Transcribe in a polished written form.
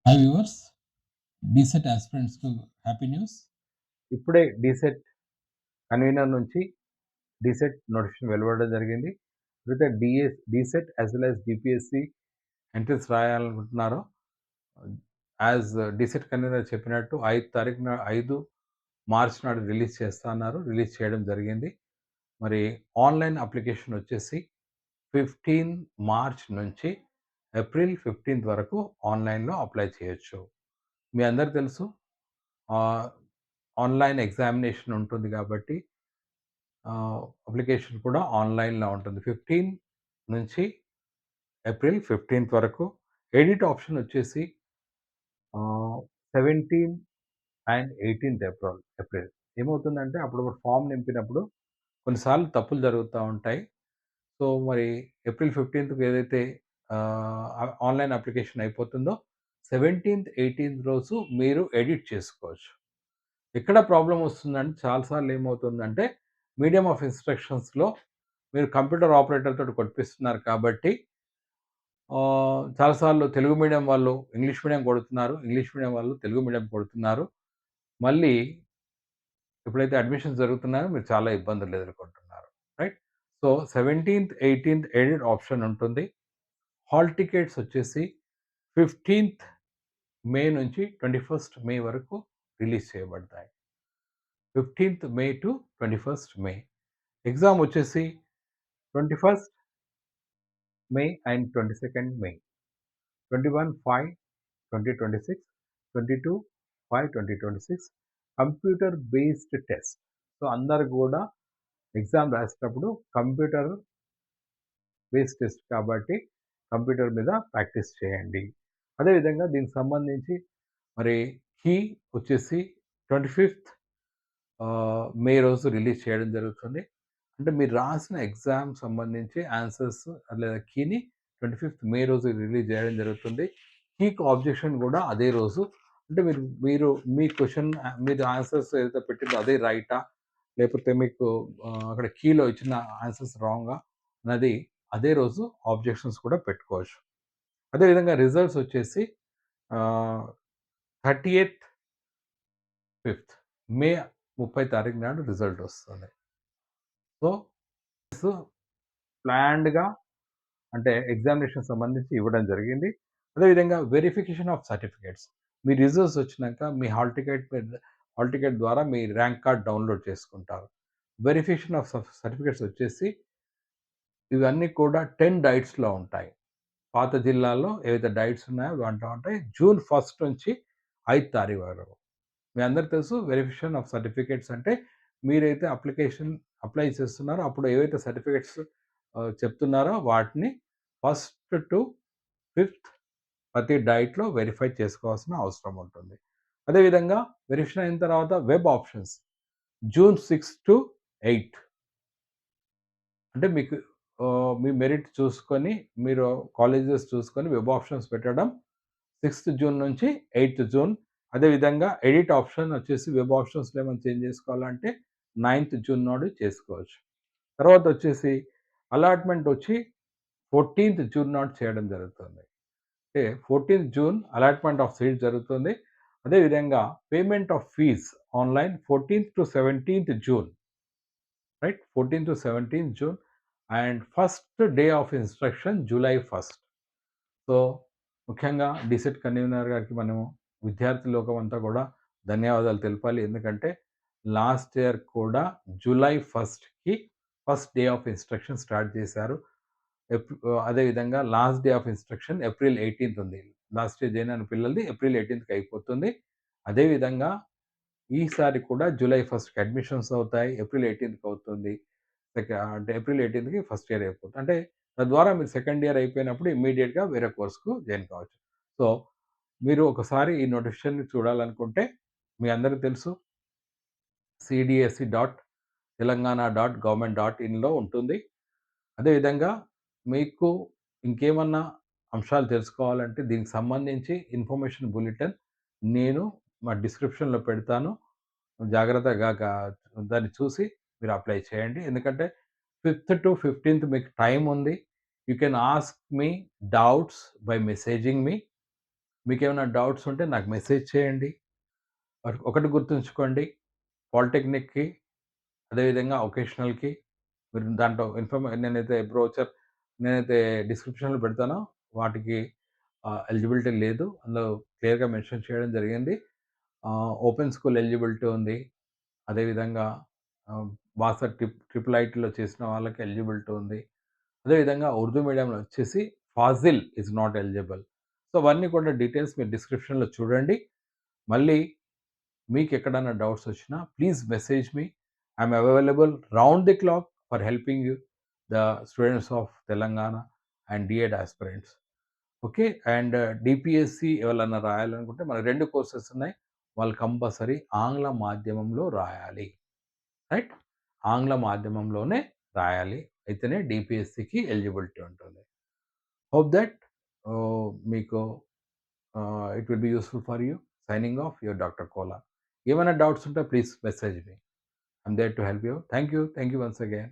Hi viewers, DEECET ఆస్పిరెంట్స్‌కు happy news. ఇప్పుడే DEECET convener నుంచి డీసెట్ నోటిఫికేషన్ వెలువడడం జరిగింది. అయితే DEECET as well as GPSC entrance రాయాలనుకుంటున్నారో యాజ్ డీసెట్ కన్వీనర్ చెప్పినట్టు 5 మార్చ్ నాడు రిలీజ్ చేస్తా అన్నారు. రిలీజ్ చేయడం జరిగింది. మరి ఆన్‌లైన్ అప్లికేషన్ వచ్చేసి 15 మార్చ్ నుంచి ఏప్రిల్ 15 వరకు ఆన్‌లైన్‌లో అప్లై చేయొచ్చు. మీ అందరికి తెలుసు ఆహ్, ఆన్‌లైన్ ఎగ్జామినేషన్ ఉంటుంది కాబట్టి అప్లికేషన్ కూడా ఆన్‌లైన్‌లో ఉంటుంది. 15 నుంచి ఏప్రిల్ 15 వరకు. ఎడిట్ ఆప్షన్ వచ్చేసి 17 అండ్ 18 ఏప్రిల్. ఏమవుతుందంటే అప్పుడప్పుడు ఫార్మ్ నింపినప్పుడు కొన్నిసార్లు తప్పులు జరుగుతా ఉంటాయి. సో, మరి ఏప్రిల్ 15థ్‌కి ఏదైతే ఆన్‌లైన్ అప్లికేషన్ అయిపోతుందో 17థ్, 18థ్ రోజు మీరు ఎడిట్ చేసుకోవచ్చు. ఎక్కడ ప్రాబ్లమ్ వస్తుందంటే చాలా సార్లు ఏమవుతుందంటే మీడియం ఆఫ్ ఇన్‌స్ట్రక్షన్స్‌లో మీరు కంప్యూటర్ ఆపరేటర్ తోటి కొట్టిపిస్తున్నారు కాబట్టి చాలా సార్లు తెలుగు మీడియం వాళ్ళు ఇంగ్లీష్ మీడియం కొడుతున్నారు. ఇంగ్లీష్ మీడియం వాళ్ళు తెలుగు మీడియం కొడుతున్నారు. మళ్ళీ ఎప్పుడైతే అడ్మిషన్స్ జరుగుతున్నాయో మీరు చాలా ఇబ్బందులు ఎదుర్కొంటున్నారు. రైట్? సో, 17థ్, 18థ్ ఎడిట్ ఆప్షన్ ఉంటుంది. హాల్ టికెట్స్ వచ్చేసి 15థ్ మే నుంచి 21st మే వరకు రిలీజ్ చేయబడతాయి. 15థ్ మే టు 21st మే. ఎగ్జామ్ వచ్చేసి 21st May and 22nd May. 21/5/2026, 22/5/2026 computer based test. So, అందరూ కూడా ఎగ్జామ్ రాసేటప్పుడు కంప్యూటర్ బేస్డ్ టెస్ట్ కాబట్టి కంప్యూటర్ మీద ప్రాక్టీస్ చేయండి. అదేవిధంగా దీనికి సంబంధించి మరి కీ వచ్చేసి 25th మే రోజు రిలీజ్ చేయడం జరుగుతుంది. అంటే మీరు రాసిన ఎగ్జామ్ సంబంధించి ఆన్సర్స్ లేదా కీని 25th మే రోజు రిలీజ్ చేయడం జరుగుతుంది. కీకి ఆబ్జెక్షన్ కూడా అదే రోజు. అంటే మీరు మీరు మీ క్వెషన్ మీరు ఆన్సర్స్ ఏదైతే పెట్టిందో అదే రైటా? లేకపోతే మీకు అక్కడ కీలో ఇచ్చిన ఆన్సర్స్ రాంగా? అన్నది అదే రోజు ఆబ్జెక్షన్స్ కూడా పెట్టుకోవచ్చు. అదేవిధంగా రిజల్ట్స్ వచ్చేసి ఆహ్, 30th 5th మే 30 తారీఖు నాడు రిజల్ట్ వస్తుంది. సో, ప్లాన్డ్‌గా అంటే ఎగ్జామినేషన్ సంబంధించి ఇవ్వడం జరిగింది. అదేవిధంగా verification of certificates. Me results వచ్చినాక మీ హాల్ టికెట్ ద్వారా మీ ర్యాంక్ కార్డ్ డౌన్‌లోడ్ చేసుకుంటారు. వెరిఫికేషన్ ఆఫ్ సర్టిఫికేట్స్ వచ్చేసి ఇవన్నీ కూడా 10 డైట్స్‌లో ఉంటాయి. పాత జిల్లాల్లో ఏవైతే డైట్స్ ఉన్నాయో దాంట్లో ఉంటాయి. జూన్ 1 నుంచి 5 తారీఖు వరకు. మీ అందరికి తెలుసు వెరిఫికేషన్ ఆఫ్ సర్టిఫికేట్స్ అంటే మీరైతే అప్లై చేస్తున్నారో అప్పుడు ఏవైతే సర్టిఫికేట్స్ చెప్తున్నారో వాటిని ఫస్ట్ టు ఫిఫ్త్ ప్రతి డైట్‌లో వెరిఫై చేసుకోవాల్సిన అవసరం ఉంటుంది. అదేవిధంగా వెరిఫికేషన్ అయిన తర్వాత వెబ్ ఆప్షన్స్ జూన్ 6-8 అంటే మీకు మీ మెరిట్ చూసుకొని మీరు కాలేజెస్ చూసుకొని వెబ్ ఆప్షన్స్ పెట్టడం 6th జూన్ నుంచి 8th జూన్. అదేవిధంగా ఎడిట్ ఆప్షన్ వచ్చేసి వెబ్ ఆప్షన్స్‌లో ఏమైనా చేంజ్ చేసుకోవాలంటే 9th జూన్ నాడు చేసుకోవచ్చు. తర్వాత వచ్చేసి అలాట్‌మెంట్ వచ్చి 14th జూన్ నాడు చేయడం జరుగుతుంది. అంటే 14th June allotment of seats జరుగుతుంది. అదేవిధంగా payment of fees online 14th-17th June. Right? 14th-17th June and first day of instruction July 1. So, ముఖ్యంగా డీసెట్ కన్వీనర్ గారికి మనము విద్యార్థి లోకం అంతా కూడా ధన్యవాదాలు తెలపాలి. ఎందుకంటే లాస్ట్ ఇయర్ కూడా జూలై 1కి first day of instruction start చేశారు. అదేవిధంగా last day of instruction April 18 ఉంది. లాస్ట్ ఇయర్ జాయిన్ అయిన పిల్లలది ఏప్రిల్ 18కి అయిపోతుంది. అదేవిధంగా ఈసారి కూడా జూలై 1కి అడ్మిషన్స్ అవుతాయి. ఏప్రిల్ 18కి అవుతుంది. అంటే ఏప్రిల్ 18కి ఫస్ట్ ఇయర్ అయిపోతుంది. అంటే తద్వారా మీరు సెకండ్ ఇయర్ అయిపోయినప్పుడు ఇమ్మీడియేట్‌గా వేరే కోర్స్‌కు జాయిన్ కావచ్చు. సో, మీరు ఒకసారి ఈ నోటిఫికేషన్‌ని చూడాలనుకుంటే మీ అందరికి తెలుసు cdse.telangana.government.inలో ఉంటుంది. అదేవిధంగా మీకు ఇంకేమన్నా అంశాలు తెలుసుకోవాలంటే దీనికి సంబంధించి ఇన్ఫర్మేషన్ బులెటిన్ నేను మా డిస్క్రిప్షన్‌లో పెడతాను. జాగ్రత్తగా దాన్ని చూసి మీరు అప్లై చేయండి. ఎందుకంటే 5th-15th మీకు టైమ్ ఉంది. You can ask me doubts by messaging me. మీకేమైనా డౌట్స్ ఉంటే నాకు మెసేజ్ చేయండి. ఒకటి గుర్తుంచుకోండి, పాలిటెక్నిక్‌కి అదేవిధంగా వొకేషనల్‌కి మీరు దాంట్లో నేనైతే డిస్క్రిప్షన్‌లో పెడతానో వాటికి ఎలిజిబిలిటీ లేదు. అందులో క్లియర్‌గా మెన్షన్ చేయడం జరిగింది. ఓపెన్ స్కూల్ ఎలిజిబిలిటీ ఉంది. అదేవిధంగా ఆహ్, బాసర్ ట్రిపుల్ ఐటీలో చేసిన వాళ్ళకి ఎలిజిబిలిటీ ఉంది. అదేవిధంగా ఉర్దూ మీడియంలో వచ్చేసి Fazil is not eligible. So, అవన్నీ కూడా డీటెయిల్స్ మీరు డిస్క్రిప్షన్‌లో చూడండి. మళ్ళీ మీకెక్కడైనా డౌట్స్ వచ్చినా please message me. I'm available round the clock for helping you the students of Telangana and DEd aspirants. Okay. And DPSC ఎవలన్నా రాయాలనుకుంటే మనకు 2 కోర్సెస్ ఉన్నాయి. వాళ్ళు కంపల్సరీ ఆంగ్ల మాధ్యమంలో రాయాలి. రైట్? ఆంగ్ల మాధ్యమంలోనే రాయాలి. అయితేనే డీపీఎస్సీకి ఎలిజిబిలిటీ ఉంటుంది. హోప్ దట్ మీకు it will be useful for you. Signing off your doctor Kola. ఏమైనా డౌట్స్ ఉంటే please message me. I'm there to help you. Thank you. Thank you once again.